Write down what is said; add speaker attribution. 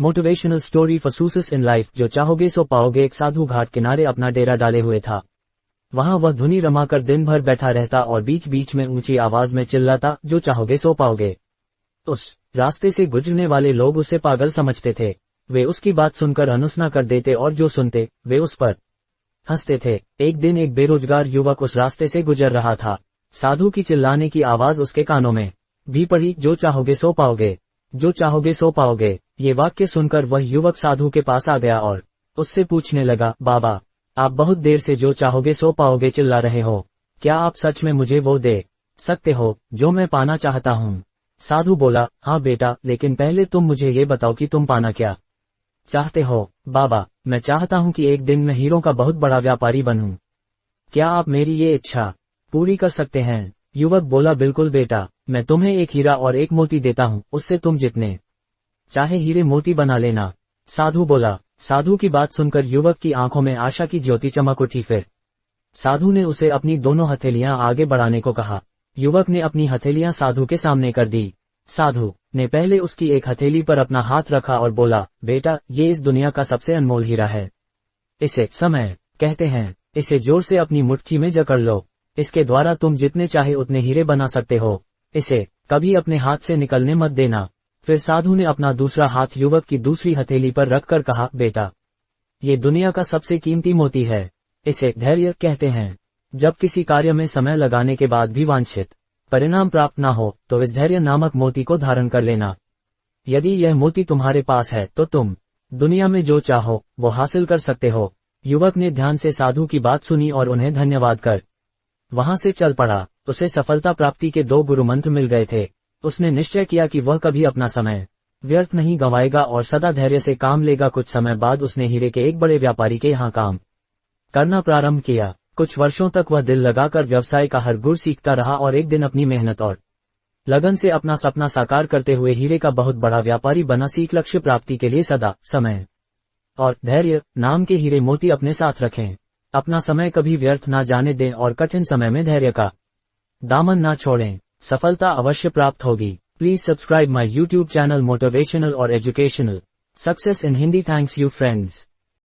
Speaker 1: Motivational story for success in life. जो चाहोगे सो पाओगे। एक साधु घाट किनारे अपना डेरा डाले हुए था। वहां वह धुनी रमाकर दिन भर बैठा रहता और बीच बीच में ऊंची आवाज में चिल्लाता, जो चाहोगे सो पाओगे। उस रास्ते से गुजरने वाले लोग उसे पागल समझते थे। वे उसकी बात सुनकर अनसुना कर देते और जो सुनते वे उस पर हंसते थे। एक दिन एक बेरोजगार युवक उस रास्ते से गुजर रहा था। साधु की चिल्लाने की आवाज उसके कानों में भी पड़ी, जो चाहोगे सो पाओगे, जो चाहोगे सो पाओगे। ये वाक्य सुनकर वह युवक साधु के पास आ गया और उससे पूछने लगा, बाबा, आप बहुत देर से जो चाहोगे सो पाओगे चिल्ला रहे हो, क्या आप सच में मुझे वो दे सकते हो जो मैं पाना चाहता हूँ? साधु बोला, हाँ बेटा, लेकिन पहले तुम मुझे ये बताओ कि तुम पाना क्या चाहते हो? बाबा, मैं चाहता हूँ कि एक दिन मैं हीरों का बहुत बड़ा व्यापारी बनूं। क्या आप मेरी ये इच्छा पूरी कर सकते हैं? युवक बोला, बिल्कुल बेटा, मैं तुम्हें एक हीरा और एक मोती देता हूँ, उससे तुम जितने चाहे हीरे मोती बना लेना। साधु बोला। साधु की बात सुनकर युवक की आंखों में आशा की ज्योति चमक उठी। फिर साधु ने उसे अपनी दोनों हथेलियां आगे बढ़ाने को कहा। युवक ने अपनी हथेलियां साधु के सामने कर दी। साधु ने पहले उसकी एक हथेली पर अपना हाथ रखा और बोला, बेटा, ये इस दुनिया का सबसे अनमोल हीरा है। इसे समय कहते हैं। इसे जोर से अपनी मुट्ठी में जकड़ लो। इसके द्वारा तुम जितने चाहे उतने हीरे बना सकते हो। इसे कभी अपने हाथ से निकलने मत देना। फिर साधु ने अपना दूसरा हाथ युवक की दूसरी हथेली पर रखकर कहा, बेटा, ये दुनिया का सबसे कीमती मोती है। इसे धैर्य कहते हैं। जब किसी कार्य में समय लगाने के बाद भी वांछित परिणाम प्राप्त न हो तो इस धैर्य नामक मोती को धारण कर लेना। यदि यह मोती तुम्हारे पास है तो तुम दुनिया में जो चाहो वो हासिल कर सकते हो। युवक ने ध्यान से साधु की बात सुनी और उन्हें धन्यवाद कर वहां से चल पड़ा। उसे सफलता प्राप्ति के 2 गुरु मंत्र मिल गए थे। उसने निश्चय किया कि वह कभी अपना समय व्यर्थ नहीं गंवाएगा और सदा धैर्य से काम लेगा। कुछ समय बाद उसने हीरे के एक बड़े व्यापारी के यहाँ काम करना प्रारंभ किया। कुछ वर्षों तक वह दिल लगाकर व्यवसाय का हर गुर सीखता रहा और एक दिन अपनी मेहनत और लगन से अपना सपना साकार करते हुए हीरे का बहुत बड़ा व्यापारी बना। सीख लक्ष्य प्राप्ति के लिए सदा समय और धैर्य नाम के हीरे मोती अपने साथ रखें। अपना समय कभी व्यर्थ ना जाने दें और कठिन समय में धैर्य का दामन ना छोड़ें। सफलता अवश्य प्राप्त होगी। Please subscribe my YouTube channel motivational और educational success in Hindi. Thanks you friends.